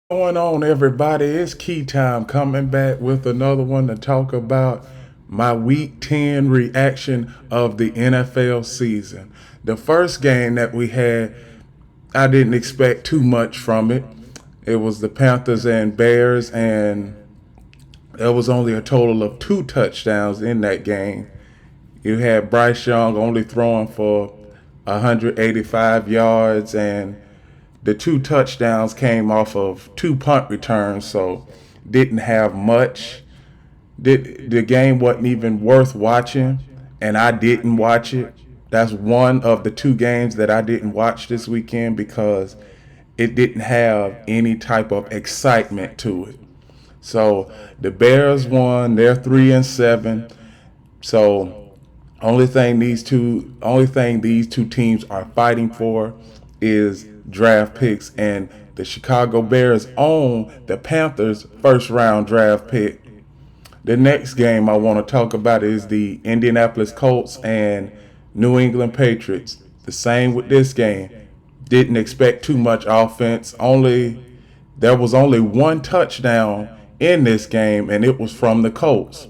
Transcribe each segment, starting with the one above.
Going on, everybody? It's Key Time coming back with another one to talk about my Week 10 reaction of the NFL season. The first game that we had, I didn't expect too much from it. It was the Panthers and Bears, and there was only a total of 2 touchdowns in that game. You had Bryce Young only throwing for 185 yards, and the 2 touchdowns came off of 2 punt returns, so didn't have much. The game wasn't even worth watching, and I didn't watch it. That's one of the 2 games that I didn't watch this weekend because it didn't have any type of excitement to it. So the Bears won. They're 3-7. So only thing these two teams are fighting for is draft picks, and the Chicago Bears own the Panthers' first round draft pick. The next game I want to talk about is the Indianapolis Colts and New England Patriots. The same with this game. Didn't expect too much offense. There was only 1 touchdown in this game, and it was from the Colts.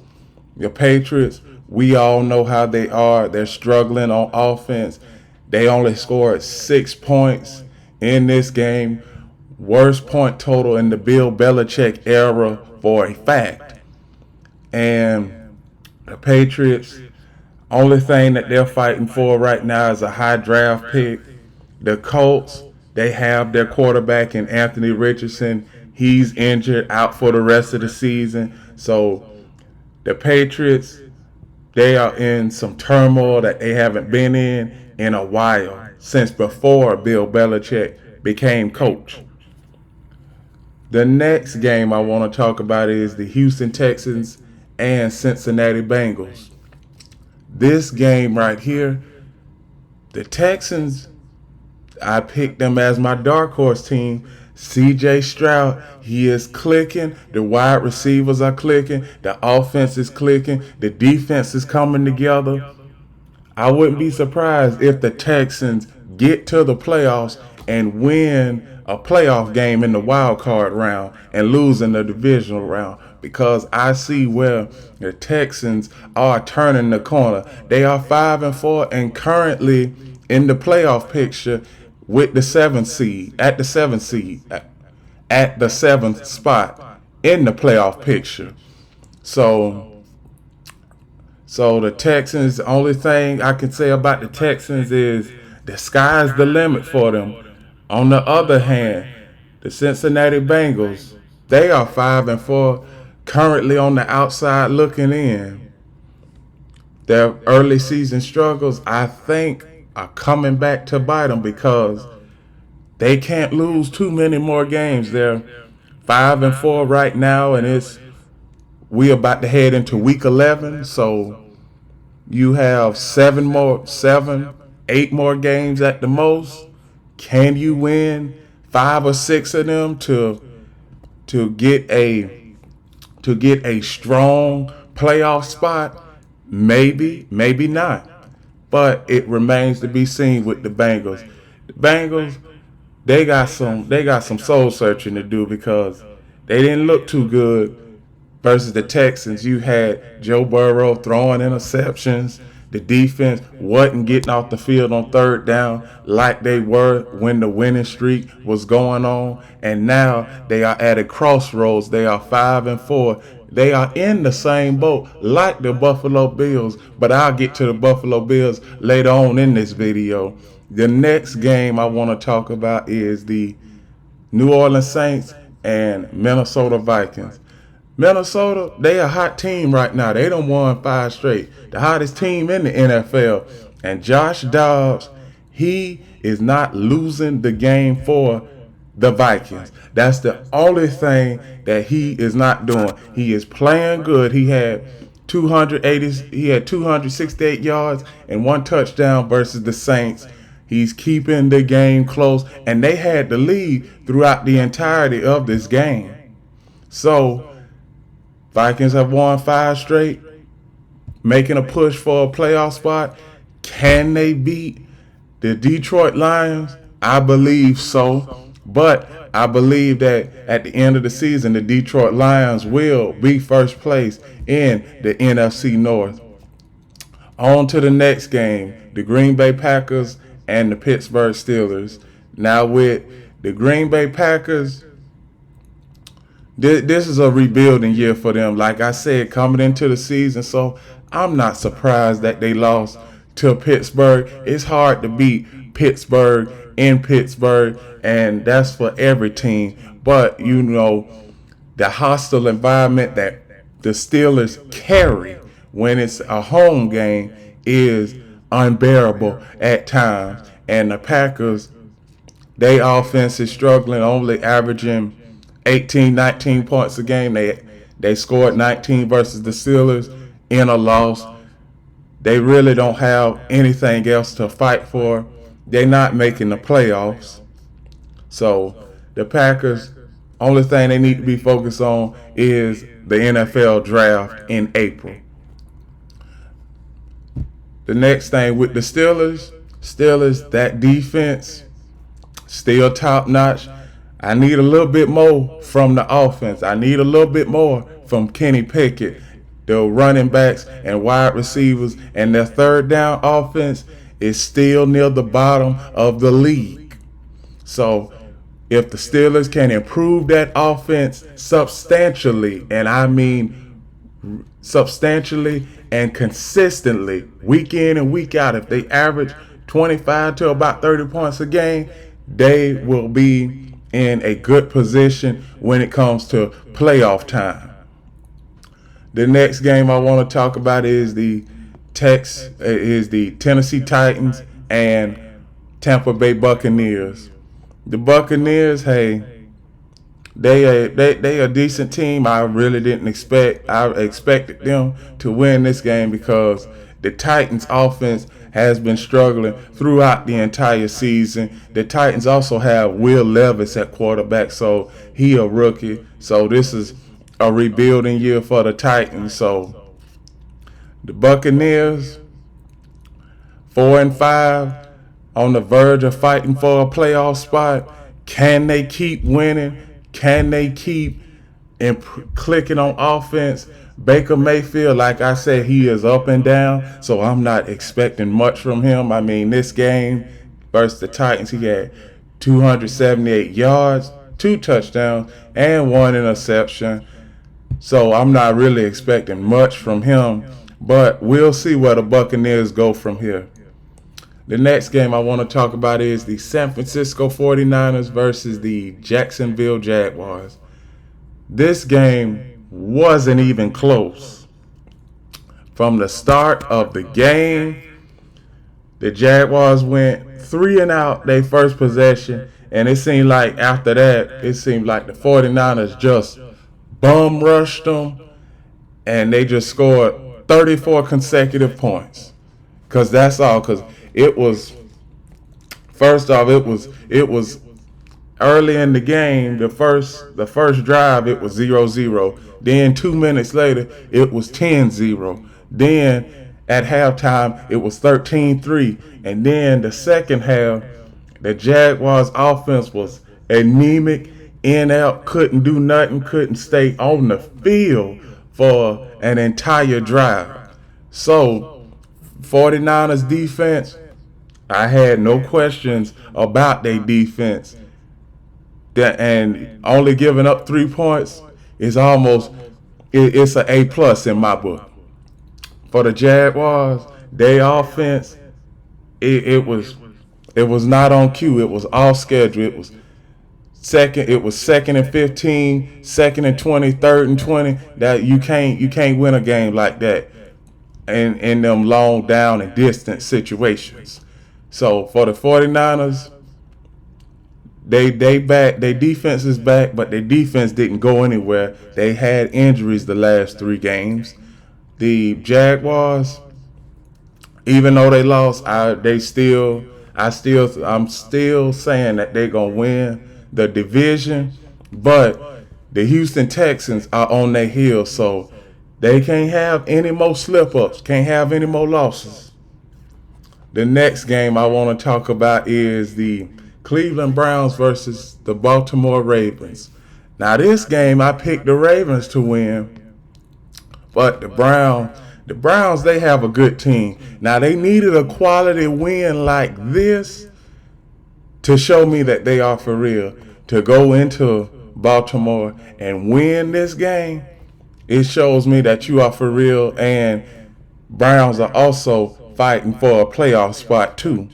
The Patriots, we all know how they are. They're struggling on offense. They only scored 6 points in this game. Worst point total in the Bill Belichick era for a fact. And the Patriots, only thing that they're fighting for right now is a high draft pick. The Colts, they have their quarterback in Anthony Richardson. He's injured, out for the rest of the season. So the Patriots, they are in some turmoil that they haven't been in a while, since before Bill Belichick became coach. The next game I want to talk about is the Houston Texans and Cincinnati Bengals. This game right here, the Texans, I picked them as my dark horse team. CJ Stroud, he is clicking. The wide receivers are clicking. The offense is clicking. The defense is coming together. I wouldn't be surprised if the Texans get to the playoffs and win a playoff game in the wild card round and lose in the divisional round, because I see where the Texans are turning the corner. They are 5-4 and currently in the playoff picture with the 7th seed, at the 7th spot in the playoff picture. So the Texans, the only thing I can say about the Texans is the sky's the limit for them. On the other hand, the Cincinnati Bengals, they are 5-4, currently on the outside looking in. Their early season struggles, I think, are coming back to bite them because they can't lose too many more games. They're 5-4 right now, and we about to head into week 11. So you have 8 more games at the most. Can you win 5 or 6 of them to get a strong playoff spot? Maybe, maybe not. But it remains to be seen with the Bengals. The Bengals, they got some soul searching to do because they didn't look too good versus the Texans. You had Joe Burrow throwing interceptions. The defense wasn't getting off the field on 3rd down like they were when the winning streak was going on. And now they are at a crossroads. They are 5-4. They are in the same boat like the Buffalo Bills, but I'll get to the Buffalo Bills later on in this video. The next game I want to talk about is the New Orleans Saints and Minnesota Vikings. Minnesota, they a hot team right now. They done won 5 straight. The hottest team in the NFL. And Josh Dobbs, he is not losing the game for the Vikings. That's the only thing that he is not doing. He is playing good. He had 268 yards and 1 touchdown versus the Saints. He's keeping the game close, and they had the lead throughout the entirety of this game. So Vikings have won 5 straight, making a push for a playoff spot. Can they beat the Detroit Lions? I believe so. But I believe that at the end of the season, the Detroit Lions will be first place in the NFC North. On to the next game, the Green Bay Packers and the Pittsburgh Steelers. Now with the Green Bay Packers, this is a rebuilding year for them. Like I said, coming into the season, so I'm not surprised that they lost to Pittsburgh. It's hard to beat Pittsburgh in Pittsburgh, and that's for every team. But, you know, the hostile environment that the Steelers carry when it's a home game is unbearable at times. And the Packers, their offense is struggling, only averaging 18, 19 points a game. They scored 19 versus the Steelers in a loss. They really don't have anything else to fight for. They're not making the playoffs. So the Packers, only thing they need to be focused on is the NFL draft in April. The next thing with the Steelers, that defense, still top notch. I need a little bit more from the offense. I need a little bit more from Kenny Pickett, the running backs and wide receivers, and their third down offense is still near the bottom of the league. So if the Steelers can improve that offense substantially, and I mean substantially and consistently, week in and week out, if they average 25 to about 30 points a game, they will be in a good position when it comes to playoff time. The next game I want to talk about is the Tennessee Titans and Tampa Bay Buccaneers. The Buccaneers, hey, they a decent team. I really didn't expect. I expected them to win this game because the Titans offense has been struggling throughout the entire season. The Titans also have Will Levis at quarterback, so he a rookie. So this is a rebuilding year for the Titans. So the Buccaneers, 4-5, on the verge of fighting for a playoff spot. Can they keep winning? Can they keep clicking on offense? Baker Mayfield, like I said, he is up and down, so I'm not expecting much from him. I mean, this game versus the Titans, he had 278 yards, 2 touchdowns, and 1 interception. So I'm not really expecting much from him, but we'll see where the Buccaneers go from here. The next game I want to talk about is the San Francisco 49ers versus the Jacksonville Jaguars. This game wasn't even close. From the start of the game, the Jaguars went 3 and out their first possession, and it seemed like after that, it seemed like the 49ers just bum rushed them, and they just scored 34 consecutive points. Because that's all. Because it was, first off, it was early in the game, the first drive, it was 0-0. Then 2 minutes later, it was 10-0. Then at halftime, it was 13-3. And then the second half, the Jaguars offense was anemic, in out, couldn't do nothing, couldn't stay on the field for an entire drive. So 49ers defense, I had no questions about their defense. And only giving up 3 points is almost, it's an A+ in my book. For the Jaguars, their offense, it was not on cue. It was off schedule. It was second and 15, second and 20, third and 20. That you can't win a game like that in them long down and distance situations. So for the 49ers, They back. Their defense is back, but their defense didn't go anywhere. They had injuries the last 3 games. The Jaguars, even though they lost, I'm still saying that they're gonna win the division. But the Houston Texans are on their heels, so they can't have any more slip-ups. Can't have any more losses. The next game I want to talk about is the Cleveland Browns versus the Baltimore Ravens. Now this game I picked the Ravens to win, but the Browns, they have a good team. Now they needed a quality win like this to show me that they are for real. To go into Baltimore and win this game, it shows me that you are for real, and Browns are also fighting for a playoff spot too.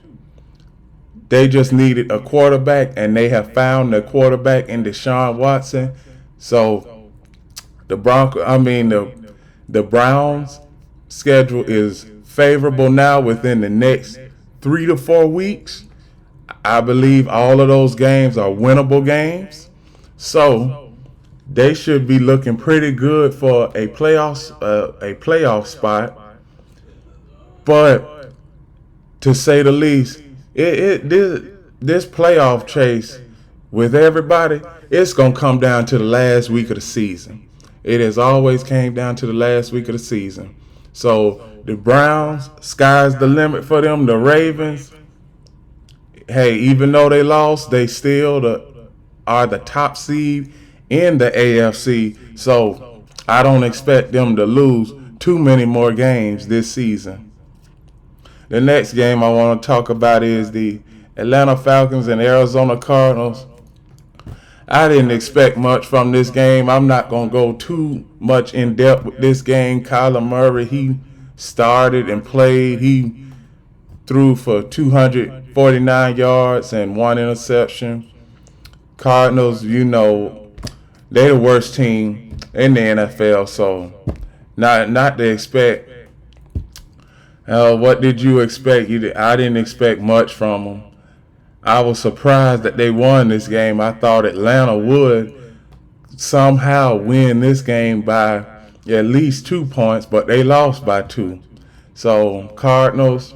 They just needed a quarterback, and they have found their quarterback in Deshaun Watson. So the Browns' schedule is favorable now within the next 3 to 4 weeks. I believe all of those games are winnable games. So they should be looking pretty good for a playoff spot. But to say the least, this playoff chase with everybody, it's gonna come down to the last week of the season. It has always came down to the last week of the season. So the Browns, sky's the limit for them. The Ravens, hey, even though they lost, they still are the top seed in the AFC. So I don't expect them to lose too many more games this season. The next game I want to talk about is the Atlanta Falcons and Arizona Cardinals. I didn't expect much from this game. I'm not going to go too much in depth with this game. Kyler Murray, he started and played. He threw for 249 yards and 1 interception. Cardinals, they're the worst team in the NFL, so not to expect. What did you expect? I didn't expect much from them. I was surprised that they won this game. I thought Atlanta would somehow win this game by at least 2 points, but they lost by 2. So Cardinals,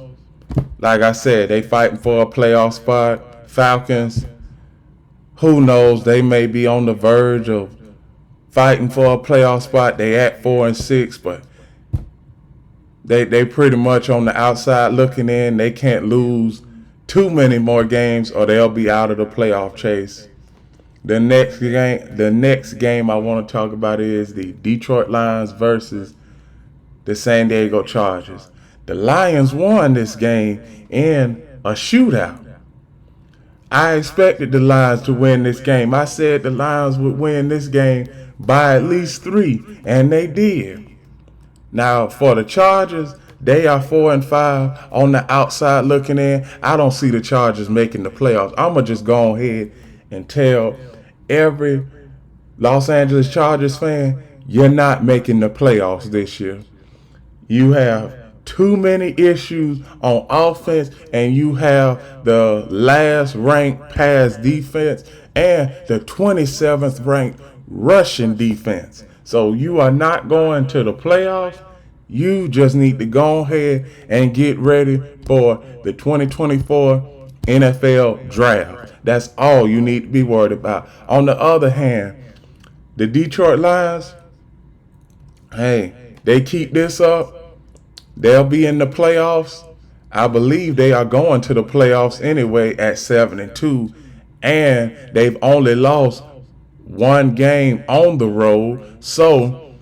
like I said, they fighting for a playoff spot. Falcons, who knows? They may be on the verge of fighting for a playoff spot. They at 4-6, but they pretty much on the outside looking in. They can't lose too many more games or they'll be out of the playoff chase. The next game I want to talk about is the Detroit Lions versus the San Diego Chargers. The Lions won this game in a shootout. I expected the Lions to win this game. I said the Lions would win this game by at least 3, and they did. Now, for the Chargers, they are 4-5 on the outside looking in. I don't see the Chargers making the playoffs. I'm going to just go ahead and tell every Los Angeles Chargers fan, you're not making the playoffs this year. You have too many issues on offense, and you have the last ranked pass defense and the 27th ranked rushing defense. So you are not going to the playoffs. You just need to go ahead and get ready for the 2024 NFL draft. That's all you need to be worried about. On the other hand, the Detroit Lions, hey, they keep this up, they'll be in the playoffs. I believe they are going to the playoffs anyway at 7-2, and they've only lost 1 game on the road. So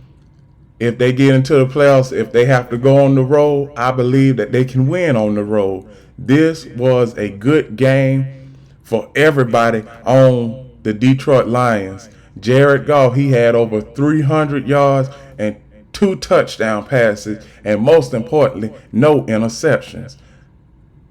if they get into the playoffs, if they have to go on the road, I believe that they can win on the road. This was a good game for everybody on the Detroit Lions. Jared Goff, he had over 300 yards and 2 touchdown passes, and most importantly, no interceptions.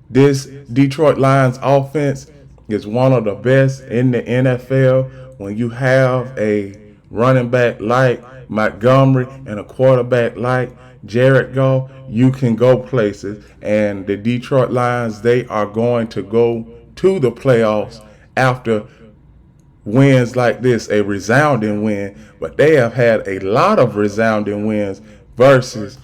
This Detroit Lions offense is one of the best in the NFL. When you have a running back like Montgomery and a quarterback like Jared Goff, you can go places. And the Detroit Lions, they are going to go to the playoffs after wins like this, a resounding win. But they have had a lot of resounding wins versus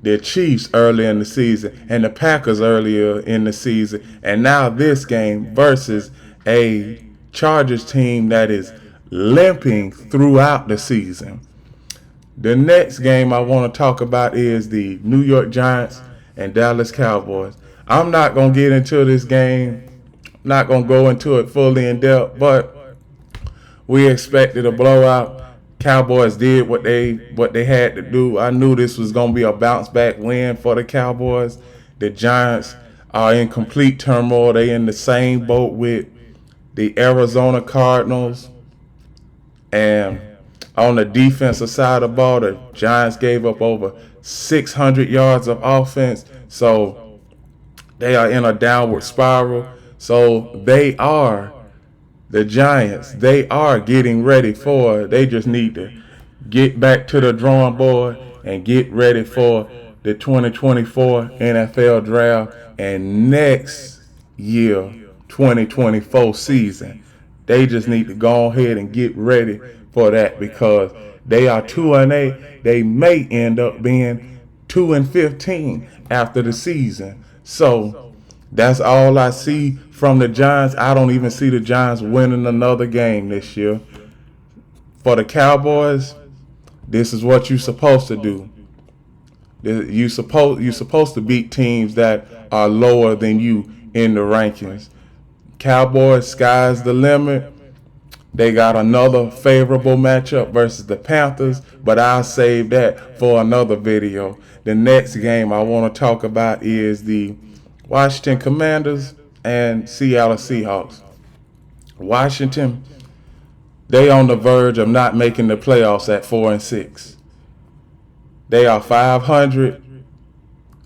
the Chiefs early in the season and the Packers earlier in the season. And now this game versus a Chargers team that is limping throughout the season. The next game I want to talk about is the New York Giants and Dallas Cowboys. I'm not going to get into this game not going to go into it fully in depth, but we expected a blowout. Cowboys did what they had to do. I knew this was going to be a bounce back win for the Cowboys. The Giants are in complete turmoil. They in the same boat with the Arizona Cardinals. And on the defensive side of the ball, the Giants gave up over 600 yards of offense. So they are in a downward spiral. So the Giants, they are getting ready they just need to get back to the drawing board and get ready for the 2024 NFL draft and next year, 2024 season. They just need to go ahead and get ready for that because they are 2-8. They may end up being 2-15 after the season. So that's all I see from the Giants. I don't even see the Giants winning another game this year. For the Cowboys, this is what you're supposed to do. You're supposed to beat teams that are lower than you in the rankings. Cowboys, sky's the limit. They got another favorable matchup versus the Panthers, but I'll save that for another video. The next game I want to talk about is the Washington Commanders and Seattle Seahawks. Washington, they on the verge of not making the playoffs at 4-6. They are 500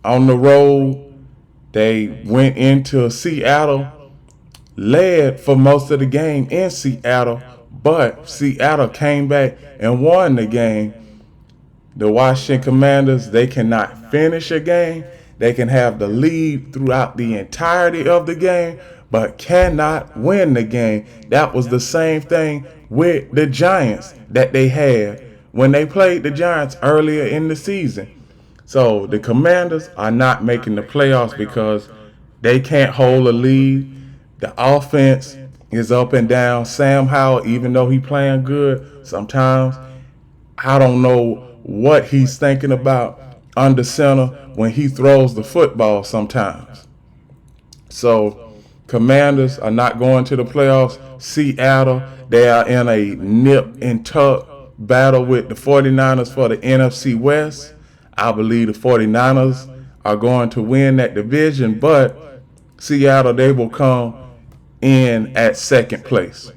on the road. They went into Seattle, led for most of the game in Seattle, but Seattle came back and won the game. The Washington Commanders, they cannot finish a game. They can have the lead throughout the entirety of the game, but cannot win the game. That was the same thing with the Giants that they had when they played the Giants earlier in the season. So the Commanders are not making the playoffs because they can't hold a lead. The offense is up and down. Sam Howell, even though he playing good, sometimes I don't know what he's thinking about under center when he throws the football sometimes. So Commanders are not going to the playoffs. Seattle, they are in a nip and tuck battle with the 49ers for the NFC West. I believe the 49ers are going to win that division, but Seattle, they will come in at second place.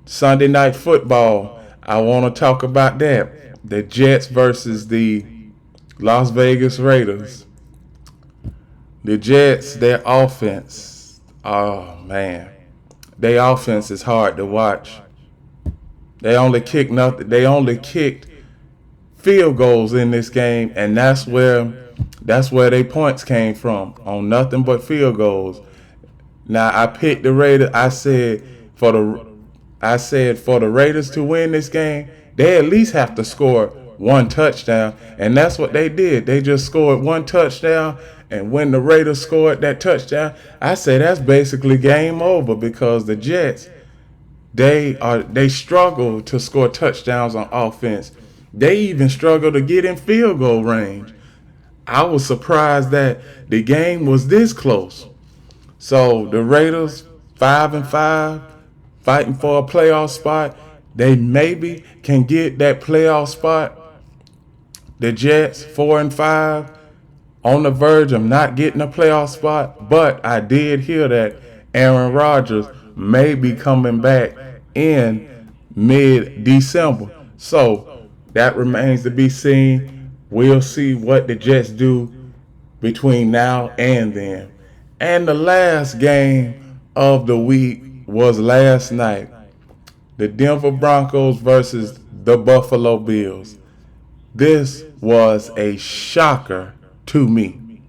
Sunday Night Football, I want to talk about that. The Jets versus the Las Vegas Raiders. The Jets, their offense, oh man, their offense is hard to watch. They only kicked field goals in this game, and that's where their points came from, on nothing but field goals. Now I picked the Raiders. I said for the Raiders to win this game, they at least have to score one touchdown, and that's what they did. They just scored one touchdown, and when the Raiders scored that touchdown, I said that's basically game over because the Jets, they struggle to score touchdowns on offense. They even struggle to get in field goal range. I was surprised that the game was this close. So the Raiders, 5-5, fighting for a playoff spot. They maybe can get that playoff spot. The Jets, 4-5, on the verge of not getting a playoff spot. But I did hear that Aaron Rodgers may be coming back in mid-December. So that remains to be seen. We'll see what the Jets do between now and then. And the last game of the week was last night. The Denver Broncos versus the Buffalo Bills. This was a shocker to me.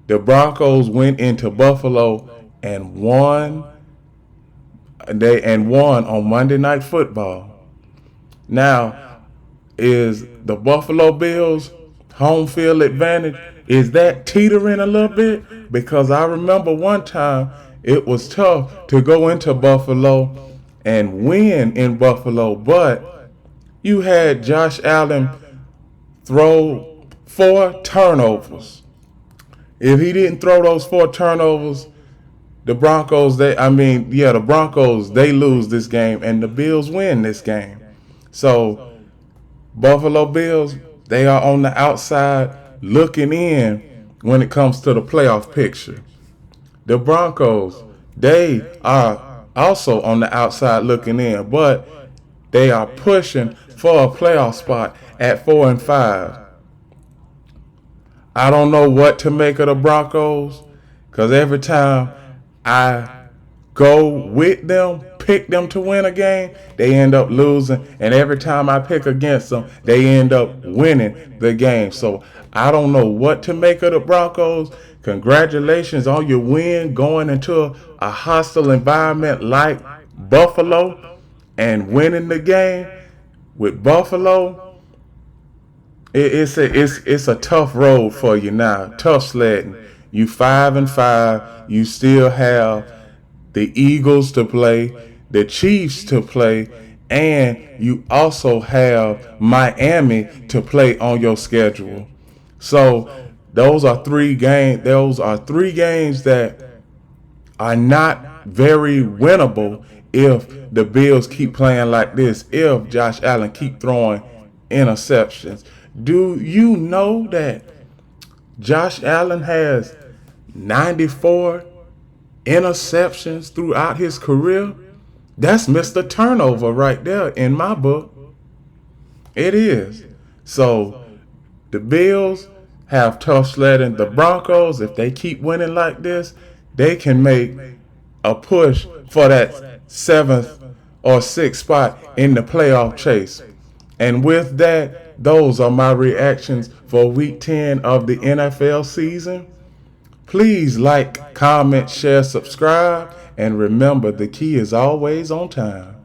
The Broncos went into Buffalo and won. They won on Monday Night Football. Now, is the Buffalo Bills home field advantage, is that teetering a little bit? Because I remember one time it was tough to go into Buffalo and win in Buffalo, but you had Josh Allen throw 4 turnovers. If he didn't throw those 4 turnovers, the Broncos, the Broncos, they lose this game and the Bills win this game. So, Buffalo Bills, they are on the outside looking in when it comes to the playoff picture. The Broncos, they are also on the outside looking in, but they are pushing for a playoff spot at 4-5. I don't know what to make of the Broncos, because every time I go with them, pick them to win a game, they end up losing. And every time I pick against them, they end up winning the game. So I don't know what to make of the Broncos. Congratulations on your win going into a hostile environment like Buffalo and winning the game with Buffalo. It's a tough road for you now. Tough sledding. You 5-5. You still have the Eagles to play, the Chiefs to play, and you also have Miami to play on your schedule. So those are 3 games. Those are 3 games that are not very winnable if the Bills keep playing like this. If Josh Allen keep throwing interceptions. Do you know that Josh Allen has 94 interceptions throughout his career? That's Mr. Turnover right there in my book. It is. So the Bills have tough sledding. The Broncos, if they keep winning like this, they can make a push for that 7th or 6th spot in the playoff chase. And with that, those are my reactions for Week 10 of the NFL season. Please like, comment, share, subscribe, and remember the key is always on time.